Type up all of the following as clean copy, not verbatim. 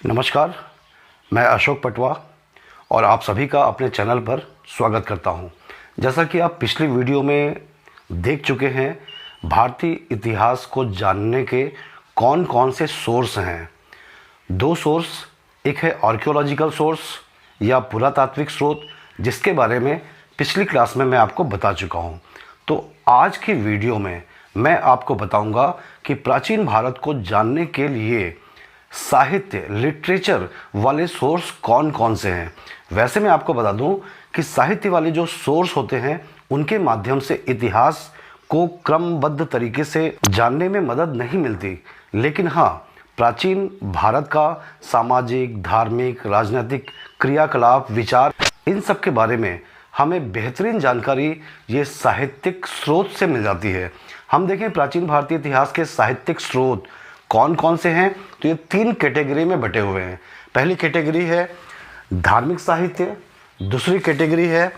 नमस्कार, मैं अशोक पटवा और आप सभी का अपने चैनल पर स्वागत करता हूं। जैसा कि आप पिछली वीडियो में देख चुके हैं, भारतीय इतिहास को जानने के कौन कौन से सोर्स हैं। दो सोर्स, एक है आर्कियोलॉजिकल सोर्स या पुरातात्विक स्रोत, जिसके बारे में पिछली क्लास में मैं आपको बता चुका हूं। तो आज की वीडियो में मैं आपको बताऊंगा कि प्राचीन भारत को जानने के लिए साहित्य लिटरेचर वाले सोर्स कौन कौन से हैं। वैसे मैं आपको बता दूं कि साहित्य वाले जो सोर्स होते हैं उनके माध्यम से इतिहास को क्रमबद्ध तरीके से जानने में मदद नहीं मिलती, लेकिन हाँ, प्राचीन भारत का सामाजिक, धार्मिक, राजनीतिक क्रियाकलाप, विचार, इन सब के बारे में हमें बेहतरीन जानकारी ये साहित्यिक स्रोत से मिल जाती है। हम देखें प्राचीन भारतीय इतिहास के साहित्यिक स्रोत कौन कौन से हैं, तो ये तीन कैटेगरी में बटे हुए हैं। पहली कैटेगरी है धार्मिक साहित्य, दूसरी कैटेगरी है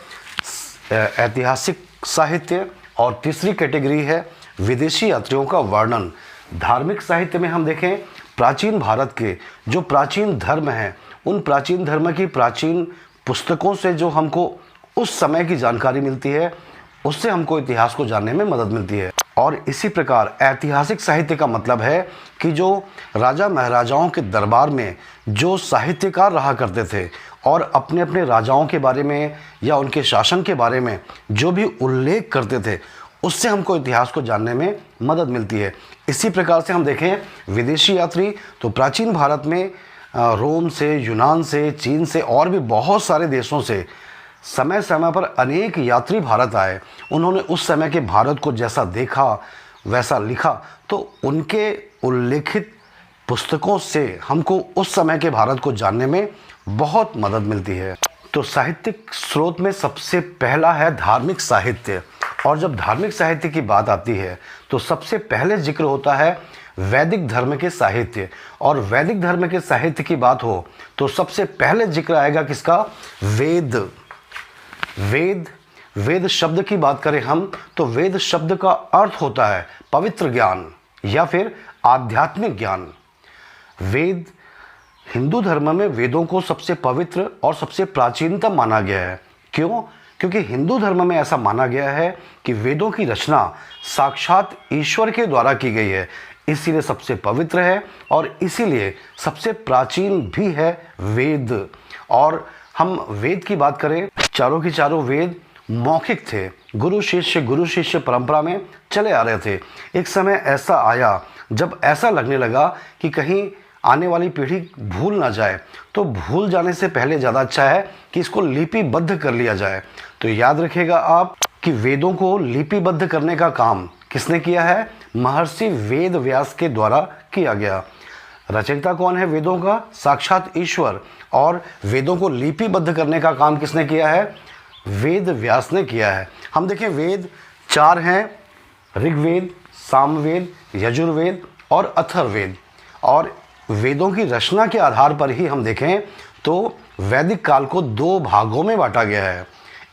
ऐतिहासिक साहित्य और तीसरी कैटेगरी है विदेशी यात्रियों का वर्णन। धार्मिक साहित्य में हम देखें प्राचीन भारत के जो प्राचीन धर्म हैं, उन प्राचीन धर्म की प्राचीन पुस्तकों से जो हमको उस समय की जानकारी मिलती है, उससे हमको इतिहास को जानने में मदद मिलती है। और इसी प्रकार ऐतिहासिक साहित्य का मतलब है कि जो राजा महाराजाओं के दरबार में जो साहित्यकार रहा करते थे और अपने अपने राजाओं के बारे में या उनके शासन के बारे में जो भी उल्लेख करते थे, उससे हमको इतिहास को जानने में मदद मिलती है। इसी प्रकार से हम देखें विदेशी यात्री, तो प्राचीन भारत में रोम से, यूनान से, चीन से और भी बहुत सारे देशों से समय समय पर अनेक यात्री भारत आए। उन्होंने उस समय के भारत को जैसा देखा वैसा लिखा, तो उनके उल्लेखित पुस्तकों से हमको उस समय के भारत को जानने में बहुत मदद मिलती है। तो साहित्यिक स्रोत में सबसे पहला है धार्मिक साहित्य। और जब धार्मिक साहित्य की बात आती है तो सबसे पहले जिक्र होता है वैदिक धर्म के साहित्य। और वैदिक धर्म के साहित्य की बात हो तो सबसे पहले जिक्र आएगा किसका? वेद। वेद शब्द की बात करें हम तो वेद शब्द का अर्थ होता है पवित्र ज्ञान या फिर आध्यात्मिक ज्ञान। वेद, हिंदू धर्म में वेदों को सबसे पवित्र और सबसे प्राचीनतम माना गया है। क्यों? क्योंकि हिंदू धर्म में ऐसा माना गया है कि वेदों की रचना साक्षात ईश्वर के द्वारा की गई है, इसीलिए सबसे पवित्र है और इसीलिए सबसे प्राचीन भी है वेद। और हम वेद की बात करें, चारों की चारों वेद मौखिक थे, गुरु शिष्य परंपरा में चले आ रहे थे। एक समय ऐसा आया जब ऐसा लगने लगा कि कहीं आने वाली पीढ़ी भूल ना जाए, तो भूल जाने से पहले ज़्यादा अच्छा है कि इसको लिपिबद्ध कर लिया जाए। तो याद रखिएगा आप कि वेदों को लिपिबद्ध करने का काम किसने किया है? महर्षि वेद व्यास के द्वारा किया गया। रचयिता कौन है वेदों का? साक्षात ईश्वर। और वेदों को लिपिबद्ध करने का काम किसने किया है? वेद व्यास ने किया है। हम देखें वेद चार हैं, ऋग्वेद, सामवेद, यजुर्वेद और अथर्ववेद। और वेदों की रचना के आधार पर ही हम देखें तो वैदिक काल को दो भागों में बांटा गया है।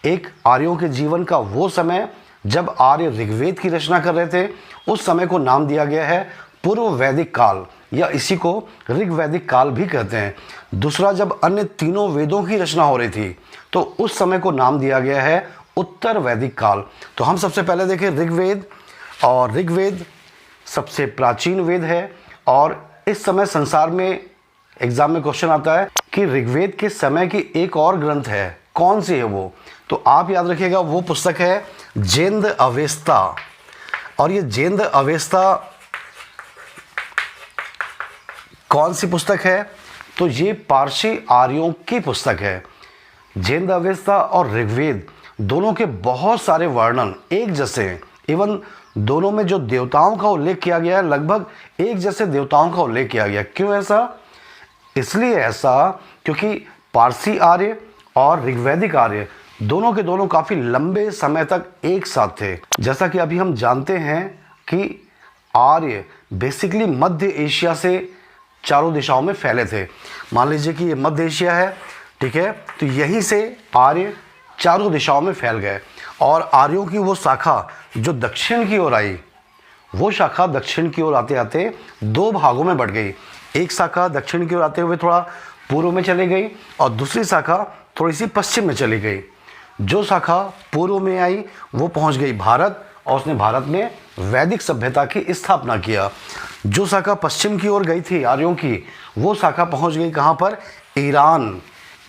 एक आर्यों के जीवन का वो समय जब आर्य ऋग्वेद की रचना कर रहे थे, उस समय को नाम दिया गया है पूर्व वैदिक काल या इसी को ऋग्वैदिक काल भी कहते हैं। दूसरा, जब अन्य तीनों वेदों की रचना हो रही थी तो उस समय को नाम दिया गया है उत्तर वैदिक काल। तो हम सबसे पहले देखें ऋग्वेद, और ऋग्वेद सबसे प्राचीन वेद है। और इस समय संसार में एग्जाम में क्वेश्चन आता है कि ऋग्वेद के समय की एक और ग्रंथ है, कौन सी है वो? तो आप याद रखिएगा वो पुस्तक है जेंद अवेस्ता। और ये जेंद अवेस्ता कौन सी पुस्तक है? तो ये पारसी आर्यों की पुस्तक है। जेंद अवेस्ता और ऋग्वेद दोनों के बहुत सारे वर्णन एक जैसे हैं। इवन दोनों में जो देवताओं का उल्लेख किया गया है, लगभग एक जैसे देवताओं का उल्लेख किया गया। क्यों ऐसा? इसलिए ऐसा क्योंकि पारसी आर्य और ऋग्वैदिक आर्य दोनों के दोनों काफ़ी लंबे समय तक एक साथ थे। जैसा कि अभी हम जानते हैं कि आर्य बेसिकली मध्य एशिया से चारों दिशाओं में फैले थे। मान लीजिए कि ये मध्य एशिया है, ठीक है, तो यहीं से आर्य चारों दिशाओं में फैल गए। और आर्यों की वो शाखा जो दक्षिण की ओर आई, वो शाखा दक्षिण की ओर आते आते दो भागों में बढ़ गई। एक शाखा दक्षिण की ओर आते हुए थोड़ा पूर्व में चली गई और दूसरी शाखा थोड़ी सी पश्चिम में चली गई। जो शाखा पूर्व में आई वो पहुंच गई भारत और उसने भारत में वैदिक सभ्यता की स्थापना किया। जो शाखा पश्चिम की ओर गई थी आर्यों की, वो शाखा पहुंच गई कहाँ पर? ईरान।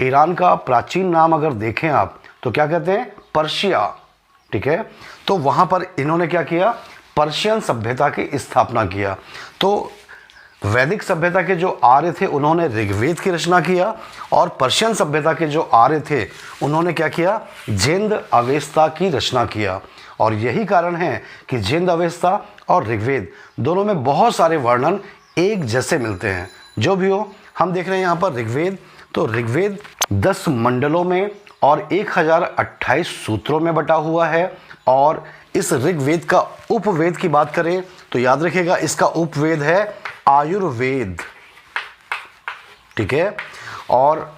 ईरान का प्राचीन नाम अगर देखें आप तो क्या कहते हैं? पर्शिया। ठीक है, तो वहाँ पर इन्होंने क्या किया? पर्शियन सभ्यता की स्थापना किया। तो वैदिक सभ्यता के जो आर्य थे उन्होंने ऋग्वेद की रचना किया और पर्शियन सभ्यता के जो आर्य थे उन्होंने क्या किया? जेंद अवेस्ता की रचना किया। और यही कारण है कि जेंद अवेस्ता और ऋग्वेद दोनों में बहुत सारे वर्णन एक जैसे मिलते हैं। जो भी हो, हम देख रहे हैं यहाँ पर ऋग्वेद, तो ऋग्वेद 10 मंडलों में और 1028 सूत्रों में बटा हुआ है। और इस ऋग्वेद का उपवेद की बात करें तो याद रखिएगा इसका उपवेद है आयुर्वेद। ठीक है, और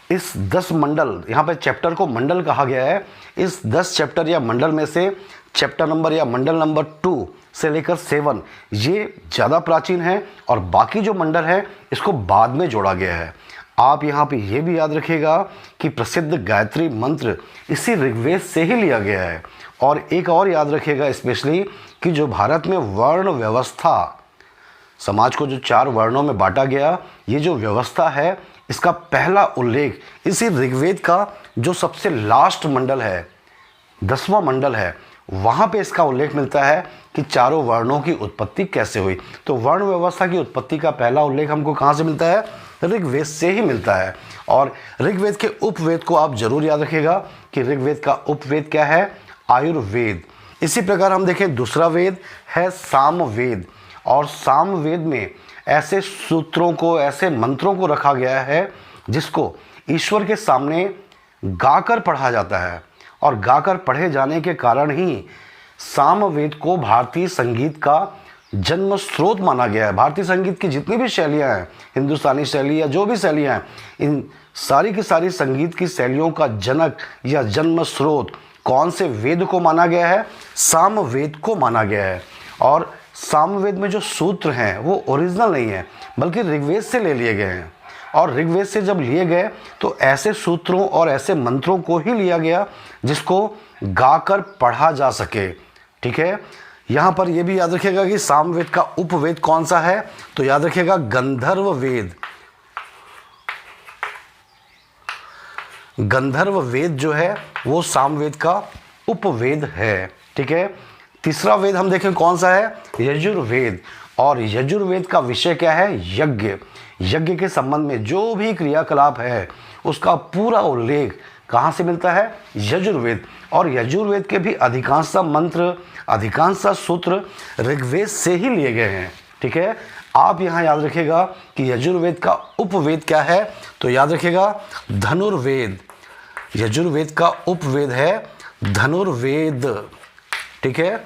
इस 10 मंडल, यहाँ पे चैप्टर को मंडल कहा गया है। इस 10 चैप्टर या मंडल में से चैप्टर नंबर या मंडल नंबर 2 से लेकर 7 ये ज़्यादा प्राचीन है और बाकी जो मंडल है इसको बाद में जोड़ा गया है। आप यहाँ पे ये भी याद रखिएगा कि प्रसिद्ध गायत्री मंत्र इसी ऋग्वेद से ही लिया गया है। और एक और याद रखिएगा स्पेशली कि जो भारत में वर्ण व्यवस्था, समाज को जो 4 वर्णों में बांटा गया, ये जो व्यवस्था है इसका पहला उल्लेख इसी ऋग्वेद का जो सबसे लास्ट मंडल है, 10वां मंडल है, वहाँ पे इसका उल्लेख मिलता है कि चारों वर्णों की उत्पत्ति कैसे हुई। तो वर्ण व्यवस्था की उत्पत्ति का पहला उल्लेख हमको कहाँ से मिलता है? ऋग्वेद से ही मिलता है। और ऋग्वेद के उपवेद को आप जरूर याद रखिएगा कि ऋग्वेद का उपवेद क्या है? आयुर्वेद। इसी प्रकार हम देखें दूसरा वेद है सामवेद। और सामवेद में ऐसे सूत्रों को, ऐसे मंत्रों को रखा गया है जिसको ईश्वर के सामने गाकर पढ़ा जाता है। और गाकर पढ़े जाने के कारण ही सामवेद को भारतीय संगीत का जन्म स्रोत माना गया है। भारतीय संगीत की जितनी भी शैलियाँ हैं, हिंदुस्तानी शैली या जो भी शैलियाँ हैं, इन सारी की सारी संगीत की शैलियों का जनक या जन्म स्रोत कौन से वेद को माना गया है? सामवेद को माना गया है। और सामवेद में जो सूत्र हैं वो ओरिजिनल नहीं है बल्कि ऋग्वेद से ले लिए गए हैं। और ऋग्वेद से जब लिए गए तो ऐसे सूत्रों और ऐसे मंत्रों को ही लिया गया जिसको गाकर पढ़ा जा सके। ठीक है, यहाँ पर यह भी याद रखिएगा कि सामवेद का उपवेद कौन सा है? तो याद रखिएगा गंधर्व वेद। गंधर्व वेद जो है वो सामवेद का उपवेद है। ठीक है, तीसरा वेद हम देखें कौन सा है? यजुर्वेद। और यजुर्वेद का विषय क्या है? यज्ञ। यज्ञ के संबंध में जो भी क्रियाकलाप है उसका पूरा उल्लेख कहाँ से मिलता है? यजुर्वेद। और यजुर्वेद के भी अधिकांश मंत्र, अधिकांश सूत्र ऋग्वेद से ही लिए गए हैं। ठीक है, आप यहाँ याद रखिएगा कि यजुर्वेद का उपवेद क्या है? तो याद रखिएगा धनुर्वेद। यजुर्वेद का उपवेद है धनुर्वेद। ठीक है,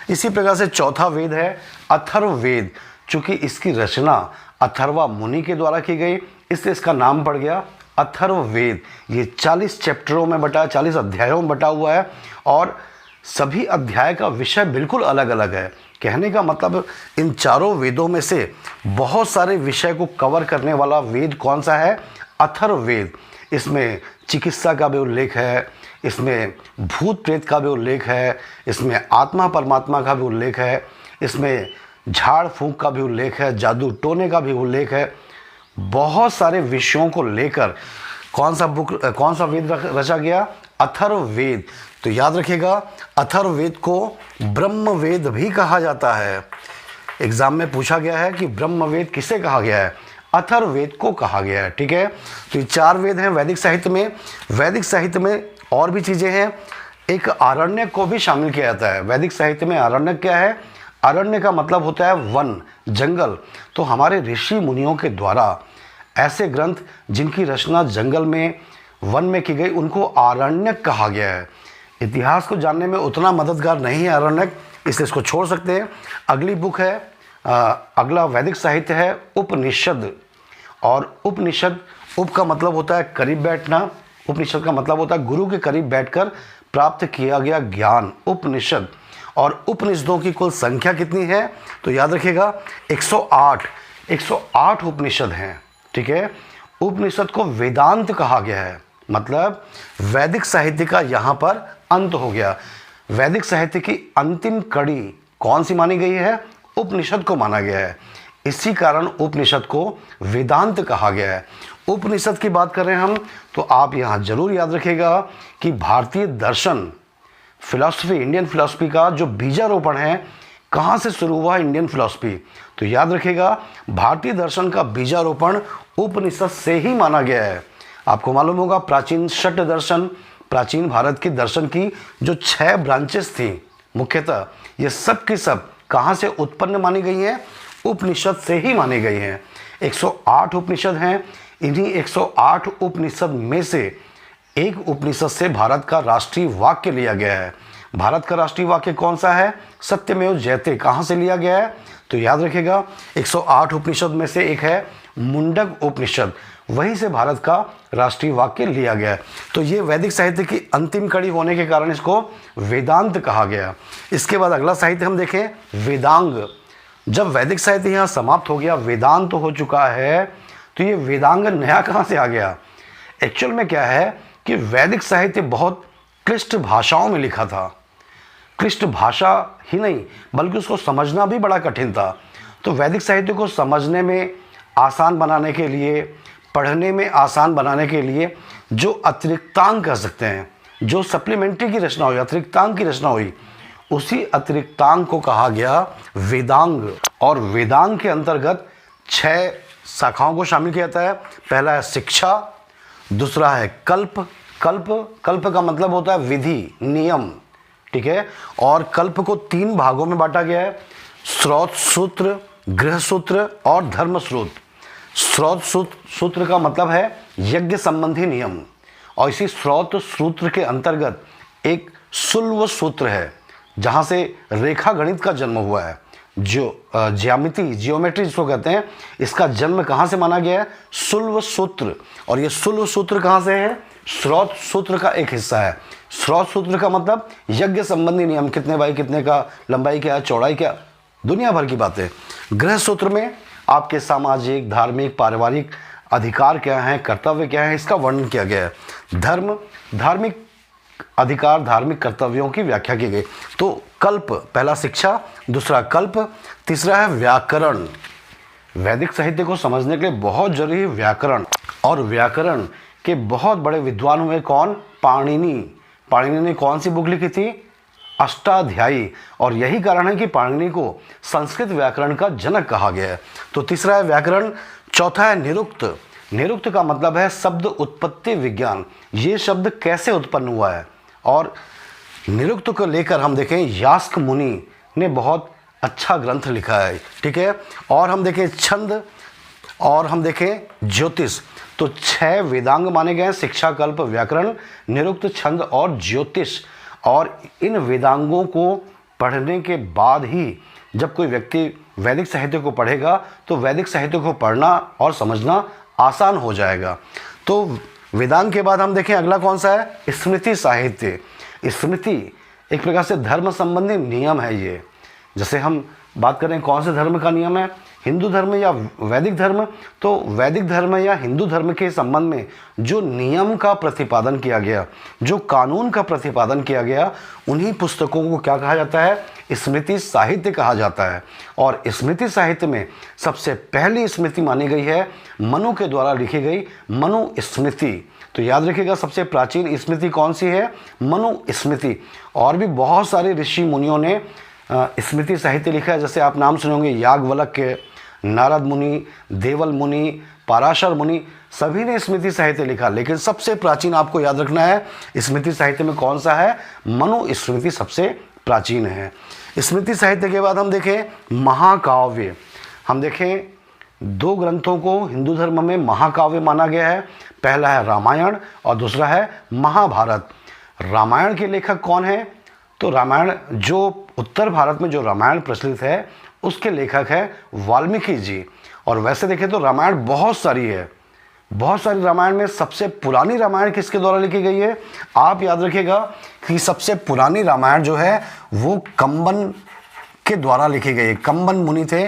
इसी प्रकार से चौथा वेद है अथर्ववेद। चूंकि इसकी रचना अथर्वा मुनि के द्वारा की गई इसलिए इसका नाम पड़ गया अथर्ववेद। ये 40 चैप्टरों में बटा, 40 अध्यायों में बटा हुआ है और सभी अध्याय का विषय बिल्कुल अलग अलग है। कहने का मतलब इन चारों वेदों में से बहुत सारे विषय को कवर करने वाला वेद कौन सा है? अथर्ववेद। इसमें चिकित्सा का भी उल्लेख है, इसमें भूत प्रेत का भी उल्लेख है, इसमें आत्मा परमात्मा का भी उल्लेख है, इसमें झाड़ फूंक का भी उल्लेख है, जादू टोने का भी उल्लेख है। बहुत सारे विषयों को लेकर कौन सा वेद रचा गया? अथर्ववेद। तो याद रखिएगा अथर्ववेद को ब्रह्मवेद भी कहा जाता है। एग्जाम में पूछा गया है कि ब्रह्मवेद किसे कहा गया है? अथर्ववेद को कहा गया है। ठीक है, तो ये 4 वेद हैं वैदिक साहित्य में। वैदिक साहित्य में और भी चीज़ें हैं। एक आरण्यक को भी शामिल किया जाता है। वैदिक साहित्य में आरण्यक क्या है? अरण्य का मतलब होता है वन, जंगल। तो हमारे ऋषि मुनियों के द्वारा ऐसे ग्रंथ जिनकी रचना जंगल में, वन में की गई, उनको आरण्यक कहा गया है। इतिहास को जानने में उतना मददगार नहीं है आरण्यक, इसलिए इसको छोड़ सकते हैं। अगली बुक है, अगला वैदिक साहित्य है उपनिषद। और उपनिषद, उप का मतलब होता है करीब बैठना, उपनिषद का मतलब होता है गुरु के करीब बैठकर प्राप्त किया गया ज्ञान, उपनिषद। और उपनिषदों की कुल संख्या कितनी है? तो याद रखिएगा 108। 108 उपनिषद हैं, ठीक है। उपनिषद को वेदांत कहा गया है, मतलब वैदिक साहित्य का यहाँ पर अंत हो गया। वैदिक साहित्य की अंतिम कड़ी कौन सी मानी गई है? उपनिषद को माना गया है। इसी कारण उपनिषद को वेदांत कहा गया है। उपनिषद की बात कर रहे हैं हम, तो आप यहाँ जरूर याद रखिएगा कि भारतीय दर्शन, फिलॉसफी, इंडियन फिलॉसफी का जो बीजारोपण है, कहाँ से शुरू हुआ इंडियन फिलॉसफी? तो याद रखिएगा, भारतीय दर्शन का बीजारोपण उपनिषद से ही माना गया है। आपको मालूम होगा, प्राचीन षट दर्शन, प्राचीन भारत की दर्शन की जो 6 ब्रांचेस थी मुख्यतः, ये सब की सब कहाँ से उत्पन्न मानी गई हैं? उपनिषद से ही मानी गई हैं। 108 उपनिषद हैं। इन्हीं 108 उपनिषद में से एक उपनिषद से भारत का राष्ट्रीय वाक्य लिया गया है। भारत का राष्ट्रीय वाक्य कौन सा है? सत्यमेव जयते। कहाँ से लिया गया है? तो याद रखिएगा, 108 उपनिषद में से एक है मुंडक उपनिषद, वहीं से भारत का राष्ट्रीय वाक्य लिया गया है। तो ये वैदिक साहित्य की अंतिम कड़ी होने के कारण इसको वेदांत कहा गया। इसके बाद अगला साहित्य हम देखें, वेदांग। जब वैदिक साहित्य यहाँ समाप्त हो गया, वेदांत तो हो चुका है, तो ये वेदांग नया कहाँ से आ गया? एक्चुअल में क्या है कि वैदिक साहित्य बहुत क्लिष्ट भाषाओं में लिखा था। क्लिष्ट भाषा ही नहीं, बल्कि उसको समझना भी बड़ा कठिन था। तो वैदिक साहित्य को समझने में आसान बनाने के लिए, पढ़ने में आसान बनाने के लिए जो अतिरिक्तांग कह सकते हैं, जो सप्लीमेंट्री की रचना हुई, अतिरिक्तांग की रचना हुई, उसी अतिरिक्तांग को कहा गया वेदांग। और वेदांग के अंतर्गत 6 शाखाओं को शामिल किया जाता है। पहला है शिक्षा, दूसरा है कल्प। कल्प का मतलब होता है विधि, नियम, ठीक है। और कल्प को 3 भागों में बांटा गया है, स्रोत सूत्र, गृह सूत्र और धर्म सूत्र। स्रोत सूत्र का मतलब है यज्ञ संबंधी नियम, और इसी स्रोत सूत्र के अंतर्गत एक शुल्व सूत्र है, जहाँ से रेखा गणित का जन्म हुआ है। जो जियोमेट्री जिसको कहते हैं, इसका जन्म कहाँ से माना गया है? शुल्व सूत्र। और ये शुल्व सूत्र कहाँ से है? स्रोत सूत्र का एक हिस्सा है। स्रोत सूत्र का मतलब यज्ञ संबंधी नियम, कितने बाई कितने का, लंबाई क्या, चौड़ाई क्या, दुनिया भर की बातें। गृह सूत्र में आपके सामाजिक, धार्मिक, पारिवारिक अधिकार क्या हैं, कर्तव्य क्या हैं, इसका वर्णन किया गया है। धार्मिक अधिकार, धार्मिक कर्तव्यों की व्याख्या की गई। तो कल्प, पहला शिक्षा, दूसरा कल्प, तीसरा है व्याकरण। वैदिक साहित्य को समझने के लिए बहुत जरूरी है व्याकरण। और व्याकरण के बहुत बड़े विद्वान हुए कौन? पाणिनि। पाणिनि ने कौन सी बुक लिखी थी? अष्टाध्यायी। और यही कारण है कि पाणिनि को संस्कृत व्याकरण का जनक कहा गया है। तो तीसरा है व्याकरण। चौथा है निरुक्त। निरुक्त का मतलब है शब्द उत्पत्ति विज्ञान, ये शब्द कैसे उत्पन्न हुआ है। और निरुक्त को लेकर हम देखें, यास्क मुनि ने बहुत अच्छा ग्रंथ लिखा है, ठीक है। और हम देखें छंद, और हम देखें ज्योतिष। तो 6 वेदांग माने गए हैं, शिक्षा, कल्प, व्याकरण, निरुक्त, छंद और ज्योतिष। और इन वेदांगों को पढ़ने के बाद ही जब कोई व्यक्ति वैदिक साहित्य को पढ़ेगा, तो वैदिक साहित्य को पढ़ना और समझना आसान हो जाएगा। तो वेदांग के बाद हम देखें अगला कौन सा है? स्मृति साहित्य। स्मृति एक प्रकार से धर्म संबंधी नियम है। ये जैसे हम बात करें कौन से धर्म का नियम है, हिंदू धर्म या वैदिक धर्म, तो वैदिक धर्म या हिंदू धर्म के संबंध में जो नियम का प्रतिपादन किया गया, जो कानून का प्रतिपादन किया गया, उन्हीं पुस्तकों को क्या कहा जाता है? स्मृति साहित्य कहा जाता है। और स्मृति साहित्य में सबसे पहली स्मृति मानी गई है मनु के द्वारा लिखी गई मनु स्मृति। तो याद रखिएगा, सबसे प्राचीन स्मृति कौन सी है? मनु स्मृति। और भी बहुत सारे ऋषि मुनियों ने स्मृति साहित्य लिखा है। जैसे आप नाम सुनेंगे याज्ञवल्क्य, नारद मुनि, देवल मुनि, पराशर मुनि, सभी ने स्मृति साहित्य लिखा। लेकिन सबसे प्राचीन आपको याद रखना है स्मृति साहित्य में कौन सा है? मनु स्मृति सबसे प्राचीन है। स्मृति साहित्य के बाद हम देखें महाकाव्य। हम देखें 2 ग्रंथों को हिंदू धर्म में महाकाव्य माना गया है। पहला है रामायण और दूसरा है महाभारत। रामायण के लेखक कौन है? तो रामायण, जो उत्तर भारत में जो रामायण प्रचलित है, उसके लेखक है वाल्मीकि जी। और वैसे देखें तो रामायण बहुत सारी है, बहुत सारी रामायण में सबसे पुरानी रामायण किसके द्वारा लिखी गई है? आप याद रखिएगा कि सबसे पुरानी रामायण जो है वो कंबन के द्वारा लिखी गई है। कंबन मुनि थे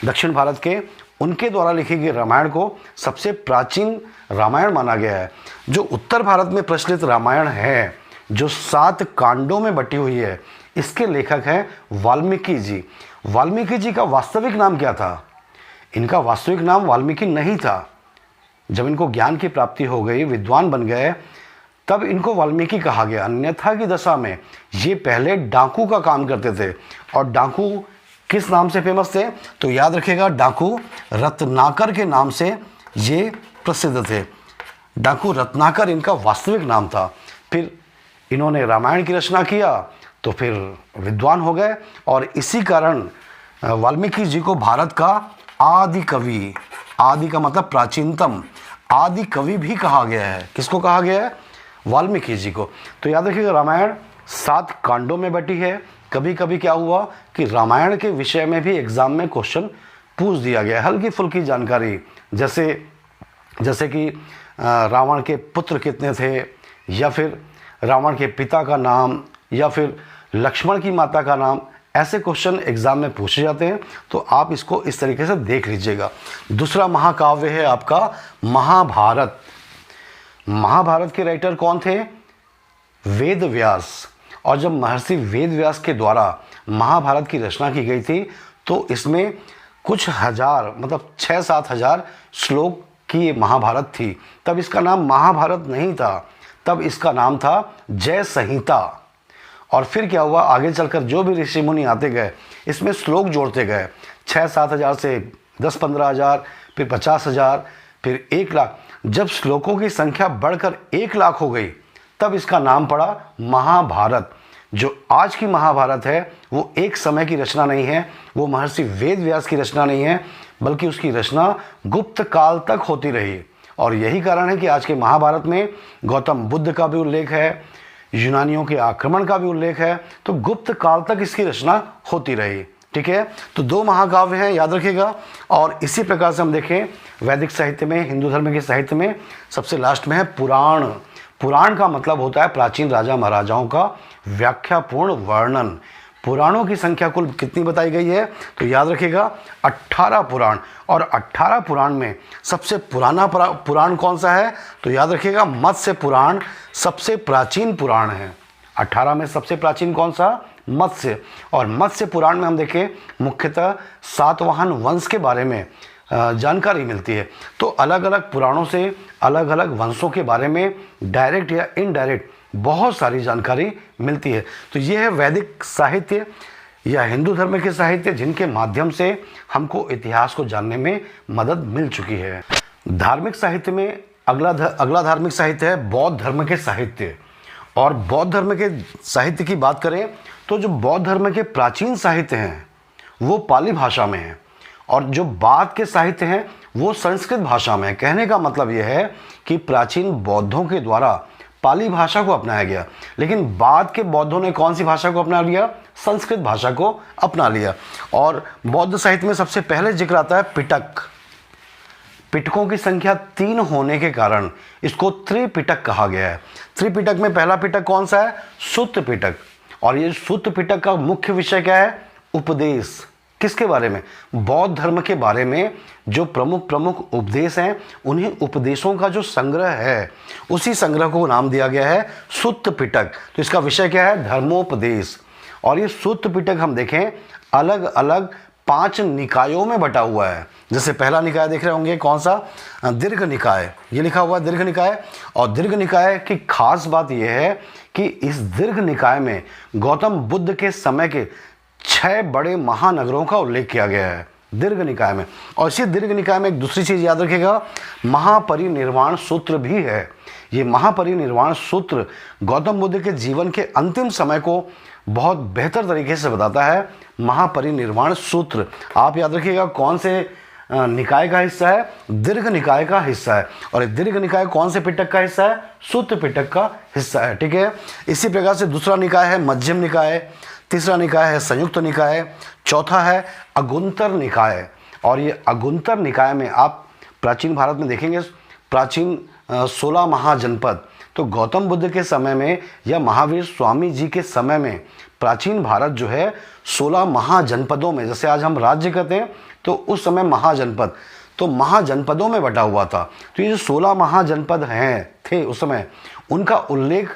दक्षिण भारत के, उनके द्वारा लिखी गई रामायण को सबसे प्राचीन रामायण माना गया है। जो उत्तर भारत में प्रचलित रामायण है, जो 7 कांडों में बटी हुई है, इसके लेखक हैं वाल्मीकि जी। वाल्मीकि जी का वास्तविक नाम क्या था? इनका वास्तविक नाम वाल्मीकि नहीं था। जब इनको ज्ञान की प्राप्ति हो गई, विद्वान बन गए, तब इनको वाल्मीकि कहा गया। अन्यथा की दशा में ये पहले डाकू का काम करते थे। और डाकू किस नाम से फेमस थे? तो याद रखिएगा, डाकू रत्नाकर के नाम से ये प्रसिद्ध थे। डाकू रत्नाकर इनका वास्तविक नाम था। फिर इन्होंने रामायण की रचना किया तो फिर विद्वान हो गए, और इसी कारण वाल्मीकि जी को भारत का आदि कवि, आदि का मतलब प्राचीनतम, आदि कवि भी कहा गया है। किसको कहा गया है? वाल्मीकि जी को। तो याद रखिएगा, रामायण 7 कांडों में बटी है। कभी कभी क्या हुआ कि रामायण के विषय में भी एग्जाम में क्वेश्चन पूछ दिया गया, हल्की फुल्की जानकारी, जैसे कि रावण के पुत्र कितने थे, या फिर रावण के पिता का नाम, या फिर लक्ष्मण की माता का नाम। ऐसे क्वेश्चन एग्जाम में पूछे जाते हैं, तो आप इसको इस तरीके से देख लीजिएगा। दूसरा महाकाव्य है आपका महाभारत। महाभारत के राइटर कौन थे? वेद व्यास। और जब महर्षि वेद व्यास के द्वारा महाभारत की रचना की गई थी, तो इसमें कुछ हजार, मतलब 6-7 हजार श्लोक की ये महाभारत थी। तब इसका नाम महाभारत नहीं था, तब इसका नाम था जय संहिता। और फिर क्या हुआ, आगे चलकर जो भी ऋषि मुनि आते गए, इसमें श्लोक जोड़ते गए। 6-7 हजार से 10-15 हजार, फिर 50 हजार, फिर 1 लाख। जब श्लोकों की संख्या बढ़कर 1 लाख हो गई, तब इसका नाम पड़ा महाभारत। जो आज की महाभारत है वो एक समय की रचना नहीं है, वो महर्षि वेद व्यास की रचना नहीं है, बल्कि उसकी रचना गुप्त काल तक होती रही। और यही कारण है कि आज के महाभारत में गौतम बुद्ध का भी उल्लेख है, यूनानियों के आक्रमण का भी उल्लेख है। तो गुप्त काल तक इसकी रचना होती रही। ठीक है, तो 2 महाकाव्य हैं, याद रखिएगा। और इसी प्रकार से हम देखें वैदिक साहित्य में, हिंदू धर्म के साहित्य में सबसे लास्ट में है पुराण। पुराण का मतलब होता है प्राचीन राजा महाराजाओं का व्याख्यापूर्ण वर्णन। पुराणों की संख्या कुल कितनी बताई गई है? तो याद रखिएगा 18 पुराण। और 18 पुराण में सबसे पुराना पुराण कौन सा है? तो याद रखिएगा मत्स्य पुराण सबसे प्राचीन पुराण है। 18 में सबसे प्राचीन कौन सा? मत्स्य। और मत्स्य पुराण में हम देखें मुख्यतः सातवाहन वंश के बारे में जानकारी मिलती है। तो अलग अलग पुराणों से अलग अलग वंशों के बारे में डायरेक्ट या इनडायरेक्ट बहुत सारी जानकारी मिलती है। तो ये है वैदिक साहित्य या हिंदू धर्म के साहित्य, जिनके माध्यम से हमको इतिहास को जानने में मदद मिल चुकी है। धार्मिक साहित्य में अगला धार्मिक साहित्य है बौद्ध धर्म के साहित्य। और बौद्ध धर्म के साहित्य की बात करें तो जो बौद्ध धर्म के प्राचीन साहित्य हैं वो पाली भाषा में हैं, और जो बाद के साहित्य हैं वो संस्कृत भाषा में है। कहने का मतलब यह है कि प्राचीन बौद्धों के द्वारा पाली भाषा को अपनाया गया, लेकिन बाद के बौद्धों ने कौन सी भाषा को अपना लिया? संस्कृत भाषा को अपना लिया। और बौद्ध साहित्य में सबसे पहले जिक्र आता है पिटक। पिटकों की संख्या 3 होने के कारण इसको त्रिपिटक कहा गया है। त्रिपिटक में पहला पिटक कौन सा है? सुत्त पिटक। और ये सुत्त पिटक का मुख्य विषय क्या है? उपदेश। किसके बारे में? बौद्ध धर्म के बारे में जो प्रमुख प्रमुख उपदेश हैं, उन्हीं उपदेशों का जो संग्रह है, उसी संग्रह को नाम दिया गया है सुत्त पिटक। तो इसका विषय क्या है? धर्मोपदेश। और ये सुत्त पिटक हम देखें अलग अलग 5 निकायों में बटा हुआ है। जैसे पहला निकाय देख रहे होंगे, कौन सा? दीर्घ निकाय। ये लिखा हुआ है दीर्घ निकाय। और दीर्घ निकाय की खास बात यह है कि इस दीर्घ निकाय में गौतम बुद्ध के समय के 6 बड़े महानगरों का उल्लेख किया गया है दीर्घ निकाय में। और इसी दीर्घ निकाय में एक दूसरी चीज याद रखिएगा, महापरिनिर्वाण सूत्र भी है। ये महापरिनिर्वाण सूत्र गौतम बुद्ध के जीवन के अंतिम समय को बहुत बेहतर तरीके से बताता है। महापरिनिर्वाण सूत्र आप याद रखिएगा कौन से निकाय का हिस्सा है? दीर्घ निकाय का हिस्सा है। और ये दीर्घ निकाय कौन से पिटक का हिस्सा है? सुत्त पिटक का हिस्सा है। ठीक है, इसी प्रकार से दूसरा निकाय है मध्यम निकाय, तीसरा निकाय है संयुक्त निकाय, चौथा है अगुंतर निकाय। और ये अगुंतर निकाय में आप प्राचीन भारत में देखेंगे प्राचीन 16 महाजनपद। तो गौतम बुद्ध के समय में या महावीर स्वामी जी के समय में प्राचीन भारत जो है 16 महाजनपदों में, जैसे आज हम राज्य कहते हैं, तो उस समय महाजनपद तो महाजनपदों में बटा हुआ था। तो ये जो 16 महाजनपद हैं थे उस समय, उनका उल्लेख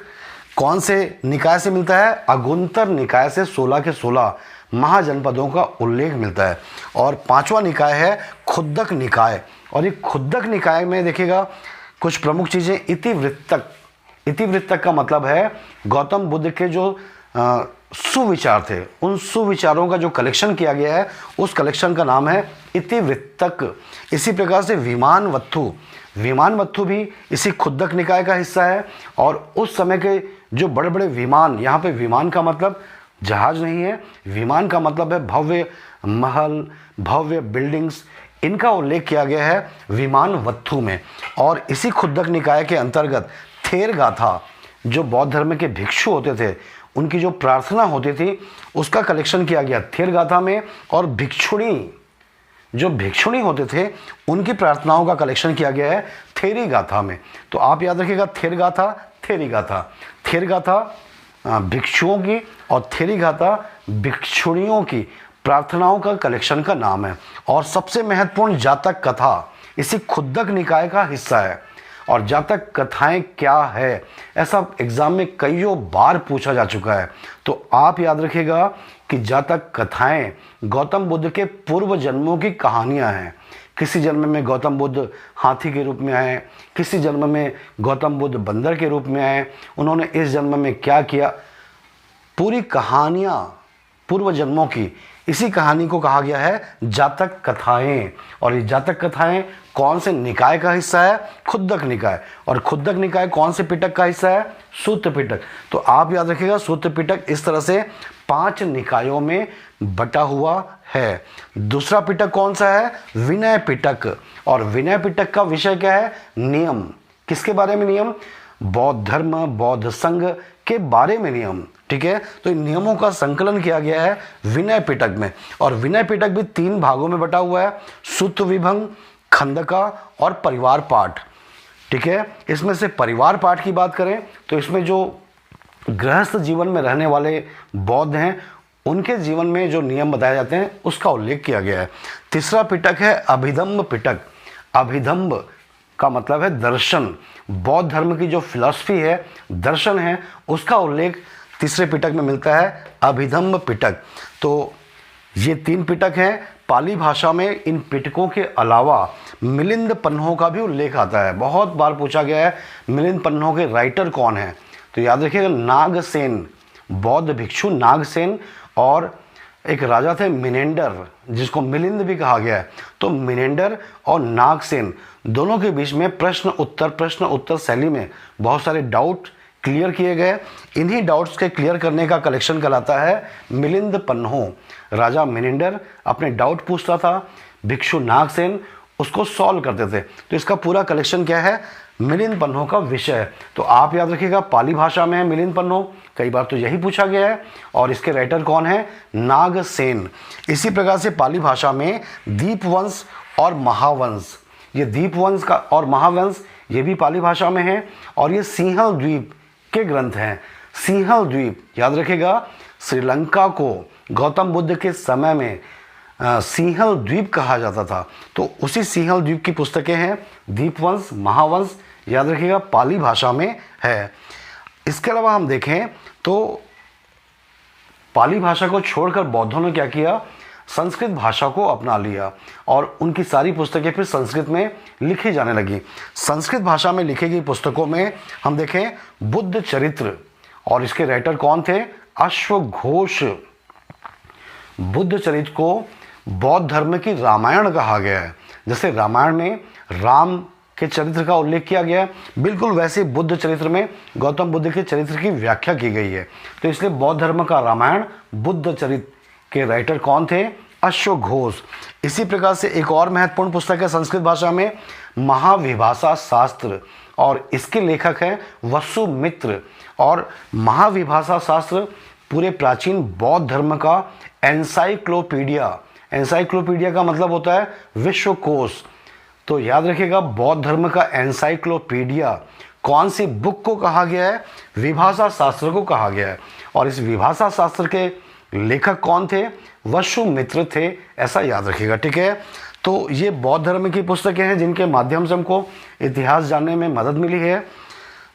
कौन से निकाय से मिलता है? अगुंतर निकाय से 16 के 16 महाजनपदों का उल्लेख मिलता है। और पांचवा निकाय है खुद्दक निकाय। और ये खुद्दक निकाय में देखिएगा कुछ प्रमुख चीज़ें, इतिवृत्तक। इतिवृत्तक का मतलब है गौतम बुद्ध के जो सुविचार थे, उन सुविचारों का जो कलेक्शन किया गया है, उस कलेक्शन का नाम है इतिवृत्तक। इसी प्रकार से विमानवत्थु, विमानवत्थु भी इसी खुद्दक निकाय का हिस्सा है। और उस समय के जो बड़े बड़े विमान, यहाँ पे विमान का मतलब जहाज नहीं है, विमान का मतलब है भव्य महल, भव्य बिल्डिंग्स, इनका उल्लेख किया गया है विमानवत्थु में। और इसी खुद्दक निकाय के अंतर्गत थेर गाथा, जो बौद्ध धर्म के भिक्षु होते थे, उनकी जो प्रार्थना होती थी, उसका कलेक्शन किया गया थेर गाथा में। और भिक्षुणी, जो भिक्षुणी होते थे, उनकी प्रार्थनाओं का कलेक्शन किया गया है थेरी गाथा में। तो आप याद रखिएगा, थेर गाथा, थेरी गाथा। थेर गाथा भिक्षुओं की और थेरी गाथा भिक्षुणियों की प्रार्थनाओं का कलेक्शन का नाम है। और सबसे महत्वपूर्ण जातक कथा इसी खुद्दक निकाय का हिस्सा है। और जातक कथाएं क्या है, ऐसा एग्जाम में कईयों बार पूछा जा चुका है। तो आप याद रखिएगा कि जातक कथाएं गौतम बुद्ध के पूर्व जन्मों की कहानियां हैं। किसी जन्म में गौतम बुद्ध हाथी के रूप में आए, किसी जन्म में गौतम बुद्ध बंदर के रूप में आए, उन्होंने इस जन्म में क्या किया, पूरी कहानियां पूर्व जन्मों की, इसी कहानी को कहा गया है जातक कथाएं। और ये जातक कथाएं कौन से निकाय का हिस्सा है? खुद्दक निकाय। और खुद्दक निकाय कौन से पिटक का हिस्सा है? सूत्र पिटक। तो आप याद रखिएगा, सूत्र पिटक इस तरह से 5 निकायों में बटा हुआ है। दूसरा पिटक कौन सा है? विनय पिटक। और विनय पिटक का विषय क्या है? नियम। किसके बारे में नियम? बौद्ध धर्म, बौद्ध संघ के बारे में नियम। ठीक है, तो इन नियमों का संकलन किया गया है विनय पिटक में। और विनय पिटक भी 3 भागों में बटा हुआ है, सूत्र विभंग, खंडका और परिवार पाठ। ठीक है, इसमें से परिवार पाठ की बात करें तो इसमें जो गृहस्थ जीवन में रहने वाले बौद्ध हैं, उनके जीवन में जो नियम बताए जाते हैं, उसका उल्लेख किया गया है। तीसरा पिटक है अभिधम्म पिटक। अभिधम्म का मतलब है दर्शन। बौद्ध धर्म की जो फिलॉसफी है, दर्शन है, उसका उल्लेख तीसरे पिटक में मिलता है, अभिधम्म पिटक। तो ये 3 पिटक हैं। पाली भाषा में इन पिटकों के अलावा मिलिंद पन्हों का भी उल्लेख आता है। बहुत बार पूछा गया है मिलिंद पन्हों के राइटर कौन है, तो याद रखिएगा नागसेन, बौद्ध भिक्षु नागसेन। और एक राजा थे मिनेंडर, जिसको मिलिंद भी कहा गया है। तो मिनेंडर और नागसेन दोनों के बीच में प्रश्न उत्तर शैली में बहुत सारे डाउट क्लियर किए गए। इन्हीं डाउट्स के क्लियर करने का कलेक्शन कहलाता है मिलिंद पन्हों। राजा मिनेंडर अपने डाउट पूछता था, भिक्षु नागसेन उसको सॉल्व करते थे। तो इसका पूरा कलेक्शन क्या है? मिलिंद पन्हों का विषय है। तो आप याद रखिएगा, पाली भाषा में है मिलिंद पन्हों, कई बार तो यही पूछा गया है। और इसके राइटर कौन है? नागसेन। इसी प्रकार से पाली भाषा में दीपवंश और महावंश, ये दीपवंश का और महावंश ये भी पाली भाषा में है। और ये सिंहल द्वीप के ग्रंथ हैं। सिंहल द्वीप याद रखिएगा, श्रीलंका को गौतम बुद्ध के समय में सिंहल द्वीप कहा जाता था। तो उसी सिंहल द्वीप की पुस्तकें हैं, दीपवंश, महावंश, याद रखिएगा पाली भाषा में है। इसके अलावा हम देखें तो पाली भाषा को छोड़कर बौद्धों ने क्या किया? संस्कृत भाषा को अपना लिया और उनकी सारी पुस्तकें फिर संस्कृत में लिखी जाने लगी। संस्कृत भाषा में लिखी गई पुस्तकों में हम देखें बुद्ध चरित्र, और इसके राइटर कौन थे? अश्वघोष। बुद्ध चरित्र को बौद्ध धर्म की रामायण कहा गया है। जैसे रामायण में राम के चरित्र का उल्लेख किया गया है, बिल्कुल वैसे बुद्ध चरित्र में गौतम बुद्ध के चरित्र की व्याख्या की गई है। तो इसलिए बौद्ध धर्म का रामायण बुद्ध चरित्र के राइटर कौन थे? अश्वघोष। इसी प्रकार से एक और महत्वपूर्ण पुस्तक है संस्कृत भाषा में, महाविभाषा शास्त्र, और इसके लेखक हैं वसुमित्र। और महाविभाषा शास्त्र पूरे प्राचीन बौद्ध धर्म का एनसाइक्लोपीडिया, एनसाइक्लोपीडिया का मतलब होता है विश्वकोश। तो याद रखिएगा, बौद्ध धर्म का एनसाइक्लोपीडिया कौन सी बुक को कहा गया है? विभाषा शास्त्र को कहा गया है। और इस विभाषा शास्त्र के लेखक कौन थे? वसुमित्र थे, ऐसा याद रखिएगा, ठीक है। तो ये बौद्ध धर्म की पुस्तकें हैं जिनके माध्यम से हमको इतिहास जानने में मदद मिली है।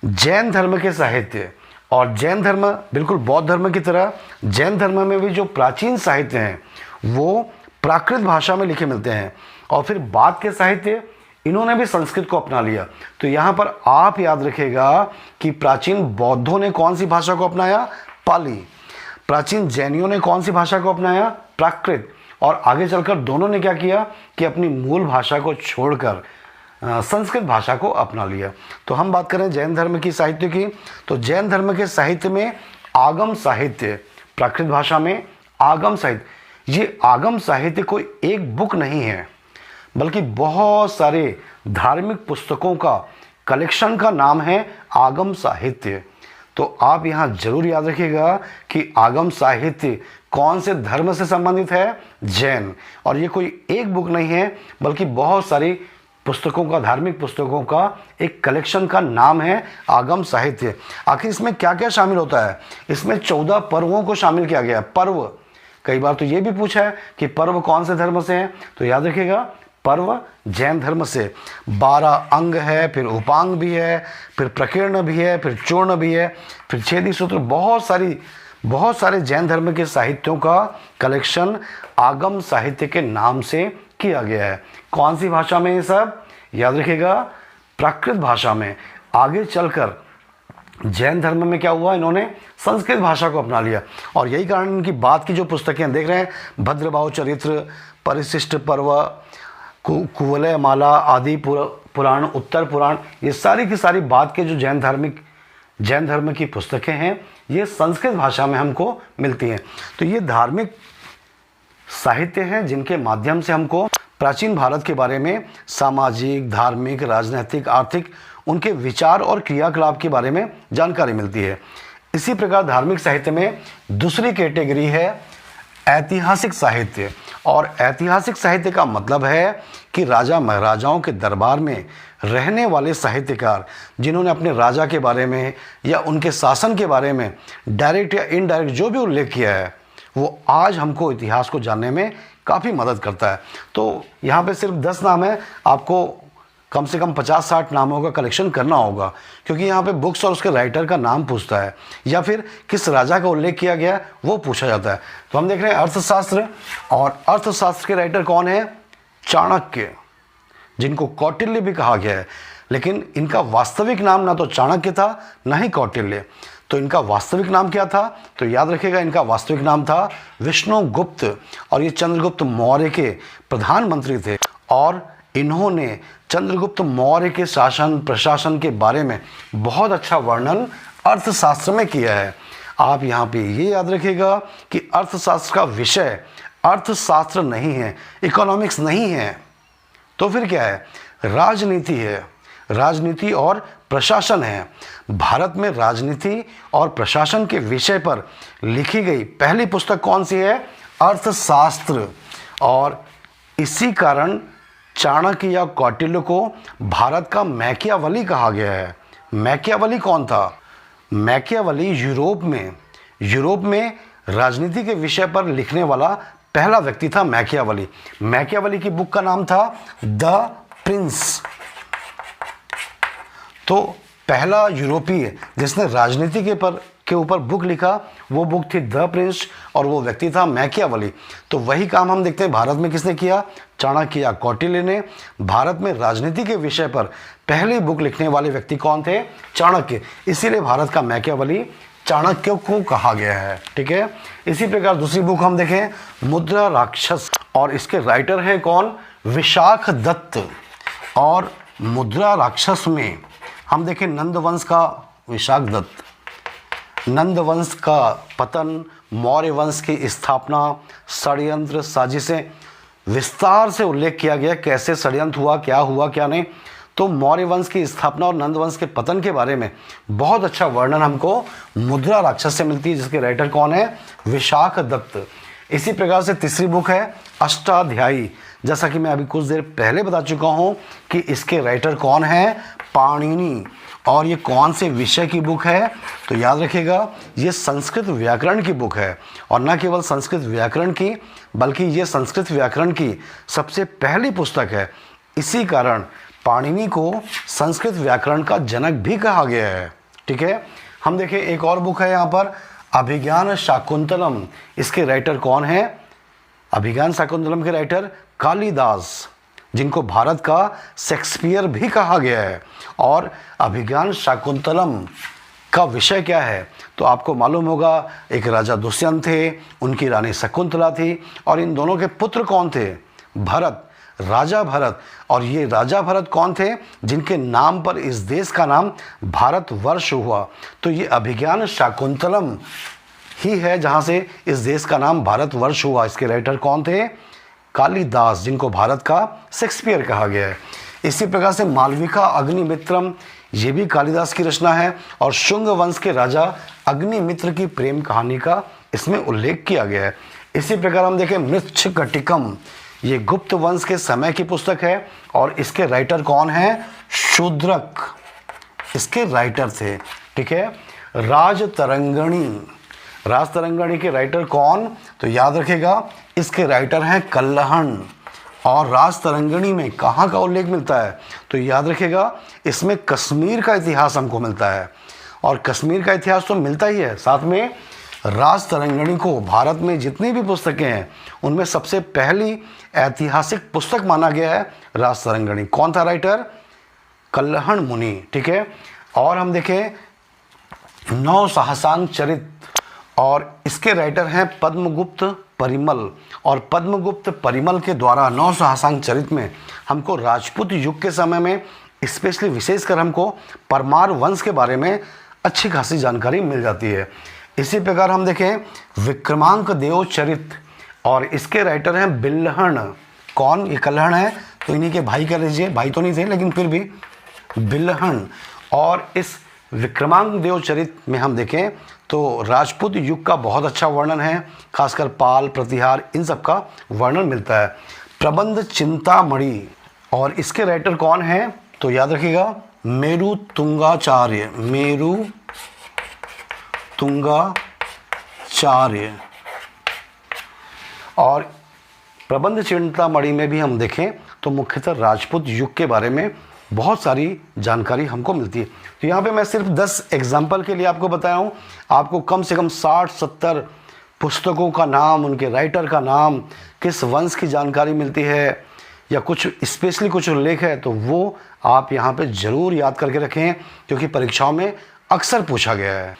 जैन धर्म के साहित्य, और जैन धर्म बिल्कुल बौद्ध धर्म की तरह जैन धर्म में भी जो प्राचीन साहित्य हैं वो प्राकृत भाषा में लिखे मिलते हैं, और फिर बाद के साहित्य इन्होंने भी संस्कृत को अपना लिया। तो यहाँ पर आप याद रखिएगा कि प्राचीन बौद्धों ने कौन सी भाषा को अपनाया? पाली। प्राचीन जैनियों ने कौन सी भाषा को अपनाया? प्राकृत। और आगे चलकर दोनों ने क्या किया कि अपनी मूल भाषा को छोड़कर संस्कृत भाषा को अपना लिया। तो हम बात करें जैन धर्म की साहित्य की, तो जैन धर्म के साहित्य में आगम साहित्य, प्राकृत भाषा में आगम साहित्य, ये आगम साहित्य कोई एक बुक नहीं है, बल्कि बहुत सारे धार्मिक पुस्तकों का कलेक्शन का नाम है आगम साहित्य। तो आप यहाँ जरूर याद रखिएगा कि आगम साहित्य कौन से धर्म से संबंधित है? जैन। और ये कोई एक बुक नहीं है, बल्कि बहुत सारी पुस्तकों का, धार्मिक पुस्तकों का एक कलेक्शन का नाम है आगम साहित्य। आखिर इसमें क्या क्या शामिल होता है? इसमें 14 पर्वों को शामिल किया गया है। पर्व, कई बार तो ये भी पूछा है कि पर्व कौन से धर्म से हैं, तो याद रखिएगा पर्व जैन धर्म से। 12 अंग है, फिर उपांग भी है, फिर प्रकीर्ण भी है, फिर चूर्ण भी है, फिर छेदी सूत्र, बहुत सारे जैन धर्म के साहित्यों का कलेक्शन आगम साहित्य के नाम से किया गया है। कौन सी भाषा में ये सब? याद रखिएगा प्राकृत भाषा में। आगे चलकर जैन धर्म में क्या हुआ? इन्होंने संस्कृत भाषा को अपना लिया, और यही कारण इनकी बात की जो पुस्तकें देख रहे हैं, भद्रभाव चरित्र, परिशिष्ट पर्व, कुवलय माला आदि पुराण, उत्तर पुराण, ये सारी की सारी बात के जो जैन धर्म की पुस्तकें हैं ये संस्कृत भाषा में हमको मिलती हैं। तो ये धार्मिक साहित्य हैं जिनके माध्यम से हमको प्राचीन भारत के बारे में सामाजिक, धार्मिक, राजनीतिक, आर्थिक उनके विचार और क्रियाकलाप के बारे में जानकारी मिलती है। इसी प्रकार धार्मिक साहित्य में दूसरी कैटेगरी है ऐतिहासिक साहित्य। और ऐतिहासिक साहित्य का मतलब है कि राजा महाराजाओं के दरबार में रहने वाले साहित्यकार जिन्होंने अपने राजा के बारे में या उनके शासन के बारे में डायरेक्ट या इनडायरेक्ट जो भी उल्लेख किया है वो आज हमको इतिहास को जानने में काफ़ी मदद करता है। तो यहाँ पे सिर्फ 10 नाम है, आपको कम से कम 50-60 नामों का कलेक्शन करना होगा, क्योंकि यहाँ पे बुक्स और उसके राइटर का नाम पूछता है या फिर किस राजा का उल्लेख किया गया वो पूछा जाता है। तो हम देख रहे हैं अर्थशास्त्र, और अर्थशास्त्र के राइटर कौन है? चाणक्य, जिनको कौटिल्य भी कहा गया है, लेकिन इनका वास्तविक नाम ना तो चाणक्य था ना ही कौटिल्य। तो इनका वास्तविक नाम क्या था? तो याद रखिएगा इनका वास्तविक नाम था विष्णुगुप्त, और ये चंद्रगुप्त मौर्य के प्रधानमंत्री थे, और इन्होंने चंद्रगुप्त मौर्य के शासन प्रशासन के बारे में बहुत अच्छा वर्णन अर्थशास्त्र में किया है। आप यहाँ पे ये याद रखिएगा कि अर्थशास्त्र का विषय अर्थशास्त्र नहीं है, इकोनॉमिक्स नहीं है, तो फिर क्या है? राजनीति है, राजनीति और प्रशासन है। भारत में राजनीति और प्रशासन के विषय पर लिखी गई पहली पुस्तक कौन सी है? अर्थशास्त्र। और इसी कारण चाणक्य या कौटिल्य को भारत का मैकियावली कहा गया है। मैकियावली कौन था? मैकियावली यूरोप में राजनीति के विषय पर लिखने वाला पहला व्यक्ति था मैकियावली। मैकियावली की बुक का नाम था द प्रिंस। तो पहला यूरोपीय जिसने राजनीति के ऊपर बुक लिखा वो बुक थी द प्रिंस, और वो व्यक्ति था मैकियावली। तो वही काम हम देखते हैं भारत में किसने किया? चाणक्य या कौटिल्य ने। भारत में राजनीति के विषय पर पहली बुक लिखने वाले व्यक्ति कौन थे? चाणक्य। इसीलिए भारत का मैकियावली चाणक्य को कहा गया है, ठीक है। इसी प्रकार दूसरी बुक हम देखें मुद्रा राक्षस, और इसके राइटर हैं कौन? विशाख दत्त। और मुद्रा राक्षस में हम देखें नंदवंश का विशाख दत्त, नंदवंश का पतन, मौर्य वंश की स्थापना, षड्यंत्र, साजिशें, विस्तार से उल्लेख किया गया कैसे षड्यंत्र हुआ क्या नहीं। तो मौर्य वंश की स्थापना और नंद वंश के पतन के बारे में बहुत अच्छा वर्णन हमको मुद्रा राक्षस से मिलती है, जिसके राइटर कौन है? विशाख दत्त। इसी प्रकार से तीसरी बुक है अष्टाध्यायी, जैसा कि मैं अभी कुछ देर पहले बता चुका हूं कि इसके राइटर कौन है, पाणिनि। और ये कौन से विषय की बुक है, तो याद रखिएगा ये संस्कृत व्याकरण की बुक है। और न केवल संस्कृत व्याकरण की, बल्कि ये संस्कृत व्याकरण की सबसे पहली पुस्तक है। इसी कारण पाणिनि को संस्कृत व्याकरण का जनक भी कहा गया है। ठीक है, हम देखें एक और बुक है यहाँ पर, अभिज्ञान शाकुंतलम। इसके राइटर कौन है, अभिज्ञान शाकुंतलम के राइटर कालिदास, जिनको भारत का शेक्सपियर भी कहा गया है। और अभिज्ञान शाकुंतलम का विषय क्या है, तो आपको मालूम होगा एक राजा दुष्यंत थे, उनकी रानी शकुंतला थी, और इन दोनों के पुत्र कौन थे, भरत, राजा भरत। और ये राजा भरत कौन थे, जिनके नाम पर इस देश का नाम भारतवर्ष हुआ। तो ये अभिज्ञान शाकुंतलम ही है जहाँ से इस देश का नाम भारतवर्ष हुआ। इसके राइटर कौन थे, कालिदास, जिनको भारत का शेक्सपियर कहा गया है। इसी प्रकार से मालविका अग्निमित्रम, ये भी कालिदास की रचना है। और शुंग वंश के राजा अग्निमित्र की प्रेम कहानी का इसमें उल्लेख किया गया है। इसी प्रकार हम देखें मृच्छकटिकम, ये गुप्त वंश के समय की पुस्तक है। और इसके राइटर कौन है, शूद्रक इसके राइटर थे। ठीक है, राजतरंगिणी, राजतरंगिणी के राइटर कौन, तो याद रखेगा इसके राइटर हैं कल्हण। और राजतरंगिणी में कहाँ का उल्लेख मिलता है, तो याद रखेगा इसमें कश्मीर का इतिहास हमको मिलता है। और कश्मीर का इतिहास तो मिलता ही है, साथ में राजतरंगिणी को भारत में जितनी भी पुस्तकें हैं उनमें सबसे पहली ऐतिहासिक पुस्तक माना गया है राजतरंगिणी। कौन था राइटर, कल्हण मुनि। ठीक है, और हम देखें नौ साहसांग चरित, और इसके राइटर हैं पद्मगुप्त परिमल। और पद्मगुप्त परिमल के द्वारा नौ साहसांग चरित में हमको राजपूत युग के समय में स्पेशली विशेषकर हमको परमार वंश के बारे में अच्छी खासी जानकारी मिल जाती है। इसी प्रकार हम देखें विक्रमांक देव चरित, और इसके राइटर हैं बिल्हण। कौन, ये कल्हण है तो इन्हीं के भाई कह लीजिए, भाई तो नहीं थे लेकिन फिर भी बिल्हण। और इस विक्रमांक देव चरित में हम देखें तो राजपूत युग का बहुत अच्छा वर्णन है, खासकर पाल, प्रतिहार, इन सब का वर्णन मिलता है। प्रबंध चिंतामणि, और इसके राइटर कौन है, तो याद रखिएगा मेरु तुंगाचार्य, मेरु तुंगाचार्य। और प्रबंध चिंतामणि में भी हम देखें तो मुख्यतः राजपूत युग के बारे में बहुत सारी जानकारी हमको मिलती है। तो यहाँ पे मैं सिर्फ 10 एग्जाम्पल के लिए आपको बताया हूँ। आपको कम से कम 60-70 पुस्तकों का नाम, उनके राइटर का नाम, किस वंश की जानकारी मिलती है, या कुछ स्पेशली कुछ उल्लेख है, तो वो आप यहाँ पे ज़रूर याद करके रखें, क्योंकि परीक्षाओं में अक्सर पूछा गया है।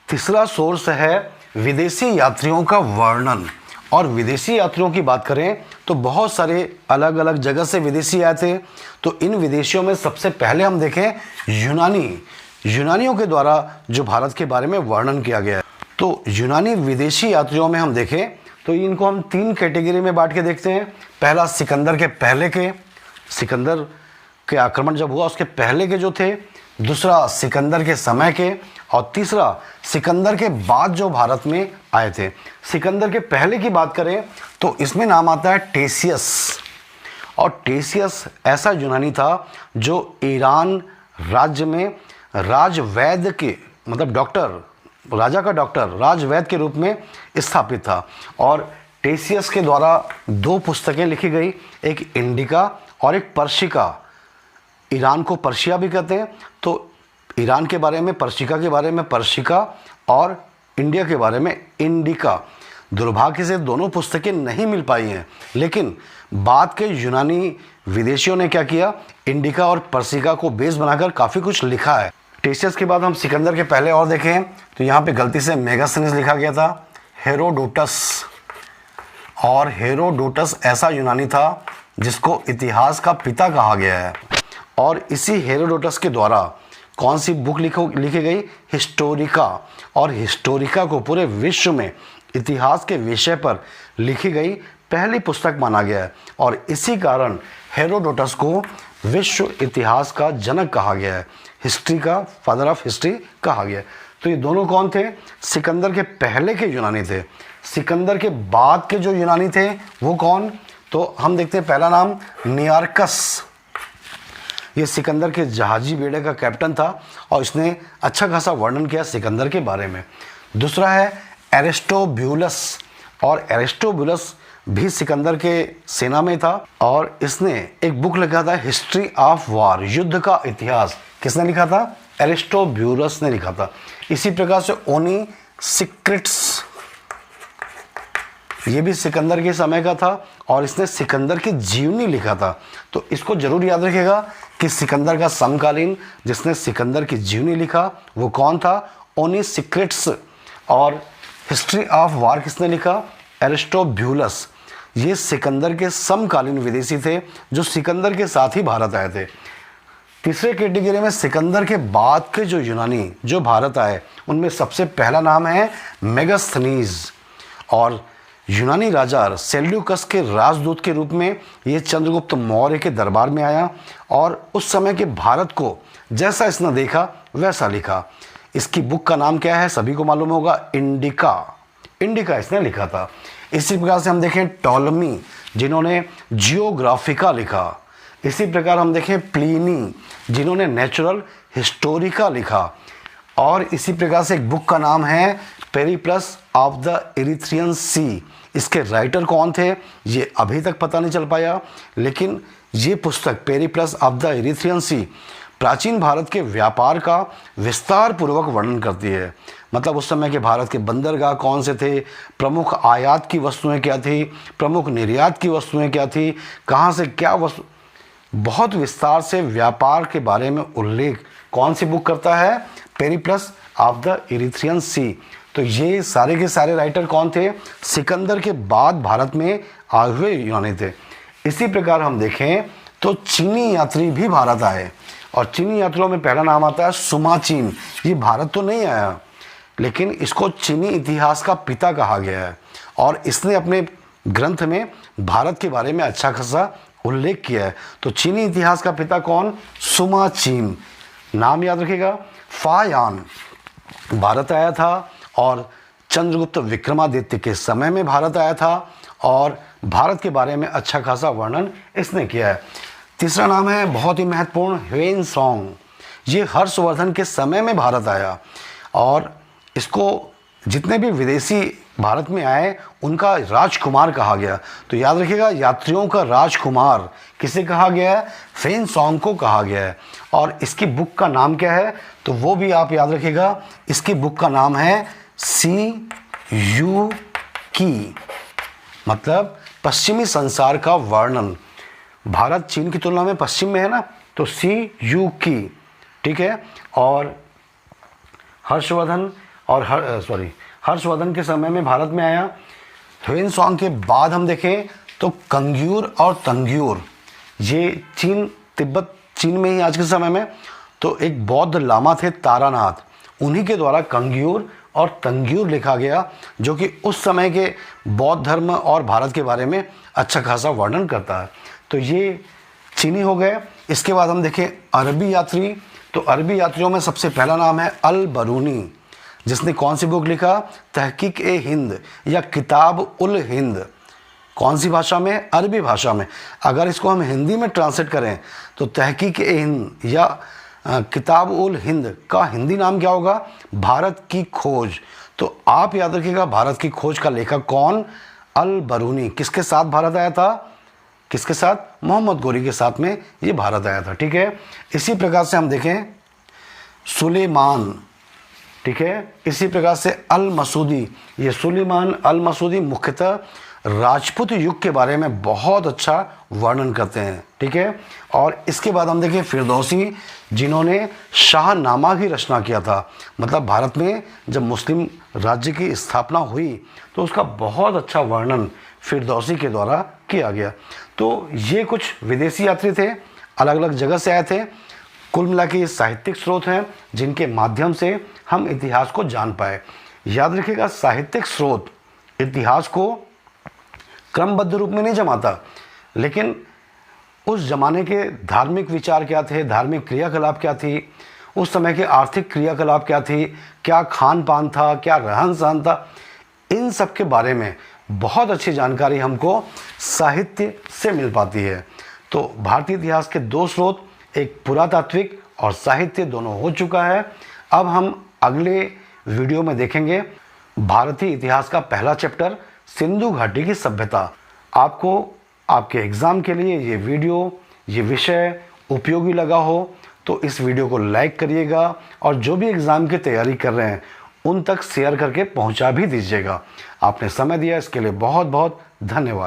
तीसरा सोर्स है विदेशी यात्रियों का वर्णन। और विदेशी यात्रियों की बात करें तो बहुत सारे अलग अलग जगह से विदेशी आए थे। तो इन विदेशियों में सबसे पहले हम देखें यूनानियों के द्वारा जो भारत के बारे में वर्णन किया गया है। तो यूनानी विदेशी यात्रियों में हम देखें तो इनको हम 3 कैटेगरी में बांट के देखते हैं। पहला सिकंदर के पहले के, सिकंदर के आक्रमण जब हुआ उसके पहले के जो थे, दूसरा सिकंदर के समय के, और तीसरा सिकंदर के बाद जो भारत में आए थे। सिकंदर के पहले की बात करें तो इसमें नाम आता है टेसियस। और टेसियस ऐसा यूनानी था जो ईरान राज्य में राजवैद्य के, मतलब डॉक्टर, राजा का डॉक्टर, राजवैद्य के रूप में स्थापित था। और टेसियस के द्वारा 2 पुस्तकें लिखी गई, एक इंडिका और एक पर्शिका। ईरान को पर्शिया भी कहते हैं, तो ईरान के बारे में, पर्शिका के बारे में पर्शिका, और इंडिया के बारे में इंडिका। दुर्भाग्य से दोनों पुस्तकें नहीं मिल पाई हैं, लेकिन बाद के यूनानी विदेशियों ने क्या किया, इंडिका और पर्शिका को बेस बनाकर काफ़ी कुछ लिखा है। टेसियस के बाद हम सिकंदर के पहले और देखें तो यहाँ पे गलती से मेगास्थनीज लिखा गया था, हेरोडोटस। और हेरोडोटस ऐसा यूनानी था जिसको इतिहास का पिता कहा गया है। और इसी हेरोडोटस के द्वारा कौन सी बुक लिखी गई, हिस्टोरिका। और हिस्टोरिका को पूरे विश्व में इतिहास के विषय पर लिखी गई पहली पुस्तक माना गया है। और इसी कारण हेरोडोटस को विश्व इतिहास का जनक कहा गया है, हिस्ट्री का फादर ऑफ हिस्ट्री कहा गया है। तो ये दोनों कौन थे, सिकंदर के पहले के यूनानी थे। सिकंदर के बाद के जो यूनानी थे वो कौन, तो हम देखते हैं पहला नाम नियार्कस। ये सिकंदर के जहाजी बेड़े का कैप्टन था और इसने अच्छा खासा वर्णन किया सिकंदर के बारे में। दूसरा है एरिस्टोब्यूलस, और एरिस्टोब्यूलस भी सिकंदर के सेना में था और इसने एक बुक लिखा था हिस्ट्री ऑफ वार, युद्ध का इतिहास। किसने लिखा था? एरिस्टोब्यूलस ने लिखा था। इसी प्रकार से ओनी सिक्रिट्स, ये भी सिकंदर के समय का था और इसने सिकंदर की जीवनी लिखा था। तो इसको जरूर याद रखिएगा कि सिकंदर का समकालीन जिसने सिकंदर की जीवनी लिखा वो कौन था? ओनी सिक्रिट्स। और हिस्ट्री ऑफ वार किसने लिखा? एरिस्टोब्यूलस। ये सिकंदर के समकालीन विदेशी थे जो सिकंदर के साथ ही भारत आए थे। तीसरे कैटेगरी में सिकंदर के बाद के जो यूनानी जो भारत आए उनमें सबसे पहला नाम है मेगास्थनीज, और यूनानी राजा सेल्यूकस के राजदूत के रूप में ये चंद्रगुप्त मौर्य के दरबार में आया और उस समय के भारत को जैसा इसने देखा वैसा लिखा। इसकी बुक का नाम क्या है? सभी को मालूम होगा, इंडिका। इंडिका इसने लिखा था। इसी प्रकार से हम देखें टॉलमी जिन्होंने जियोग्राफिका लिखा। इसी प्रकार हम देखें प्लीनी जिन्होंने नेचुरल हिस्टोरिका लिखा। और इसी प्रकार से एक बुक का नाम है पेरिप्लस ऑफ द इरिथ्रियन सी। इसके राइटर कौन थे ये अभी तक पता नहीं चल पाया, लेकिन ये पुस्तक पेरिप्लस ऑफ द इरिथ्रियन सी प्राचीन भारत के व्यापार का विस्तार पूर्वक वर्णन करती है। मतलब उस समय के भारत के बंदरगाह कौन से थे, प्रमुख आयात की वस्तुएं क्या थी, प्रमुख निर्यात की वस्तुएं क्या थी, कहाँ से क्या वस्तु, बहुत विस्तार से व्यापार के बारे में उल्लेख कौन सी बुक करता है? पेरिप्लस ऑफ द इरिथ्रियन सी। तो ये सारे के सारे राइटर कौन थे? सिकंदर के बाद भारत में आए हुए यूनानी थे। इसी प्रकार हम देखें तो चीनी यात्री भी भारत आए और चीनी यात्रियों में पहला नाम आता है सुमाचीन। ये भारत तो नहीं आया लेकिन इसको चीनी इतिहास का पिता कहा गया है और इसने अपने ग्रंथ में भारत के बारे में अच्छा खासा उल्लेख किया है। तो चीनी इतिहास का पिता कौन? सुमाचीन। नाम याद रखिएगा। फायान भारत आया था और चंद्रगुप्त विक्रमादित्य के समय में भारत आया था और भारत के बारे में अच्छा खासा वर्णन इसने किया है। तीसरा नाम है बहुत ही महत्वपूर्ण, ह्वेनसांग। ये हर्षवर्धन के समय में भारत आया और इसको जितने भी विदेशी भारत में आए उनका राजकुमार कहा गया। तो याद रखिएगा यात्रियों का राजकुमार किसे कहा गया है? ह्वेनसांग को कहा गया है। और इसकी बुक का नाम क्या है? तो वो भी आप याद रखिएगा। इसकी बुक का नाम है सी यू की, मतलब पश्चिमी संसार का वर्णन। भारत चीन की तुलना में पश्चिम में है ना, तो सी यू की, ठीक है। और हर्षवर्धन के समय में भारत में आया। ह्वेनसांग के बाद हम देखें तो कंग्यूर और तंग्यूर, ये तिब्बत चीन में ही आज के समय में, तो एक बौद्ध लामा थे तारानाथ, उन्हीं के द्वारा कंग्यूर और तंग्यूर लिखा गया जो कि उस समय के बौद्ध धर्म और भारत के बारे में अच्छा खासा वर्णन करता है। तो ये चीनी हो गए। इसके बाद हम देखें अरबी यात्री, तो अरबी यात्रियों में सबसे पहला नाम है अल बरूनी, जिसने कौन सी बुक लिखा? तहकीक ए हिंद या किताब उल हिंद। कौन सी भाषा में? अरबी भाषा में। अगर इसको हम हिंदी में ट्रांसलेट करें तो तहकीक ए हिंद या किताब उल हिंद का हिंदी नाम क्या होगा? भारत की खोज। तो आप याद रखिएगा भारत की खोज का लेखक कौन? अल बरूनी। किसके साथ भारत आया था? किसके साथ? मोहम्मद गोरी के साथ में ये भारत आया था, ठीक है। इसी प्रकार से हम देखें सुलेमान, ठीक है। इसी प्रकार से अल मसूदी, ये सुलेमान अल मसूदी मुख्यतः राजपूत युग के बारे में बहुत अच्छा वर्णन करते हैं, ठीक है। और इसके बाद हम देखें फिरदौसी, जिन्होंने शाहनामा की रचना किया था। मतलब भारत में जब मुस्लिम राज्य की स्थापना हुई तो उसका बहुत अच्छा वर्णन फिरदौसी के द्वारा किया गया। तो ये कुछ विदेशी यात्री थे, अलग अलग जगह से आए थे। कुल मिला के ये साहित्यिक स्रोत हैं जिनके माध्यम से हम इतिहास को जान पाए। याद रखिएगा साहित्यिक स्रोत इतिहास को क्रमबद्ध रूप में नहीं जमाता, लेकिन उस जमाने के धार्मिक विचार क्या थे, धार्मिक क्रियाकलाप क्या थी, उस समय के आर्थिक क्रियाकलाप क्या थी, क्या खान पान था, क्या रहन सहन था, इन सब के बारे में बहुत अच्छी जानकारी हमको साहित्य से मिल पाती है। तो भारतीय इतिहास के दो स्रोत, एक पुरातात्विक और साहित्य दोनों हो चुका है। अब हम अगले वीडियो में देखेंगे भारतीय इतिहास का पहला चैप्टर, सिंधु घाटी की सभ्यता। आपको आपके एग्ज़ाम के लिए ये वीडियो, ये विषय उपयोगी लगा हो तो इस वीडियो को लाइक करिएगा और जो भी एग्ज़ाम की तैयारी कर रहे हैं उन तक शेयर करके पहुंचा भी दीजिएगा। आपने समय दिया इसके लिए बहुत बहुत धन्यवाद।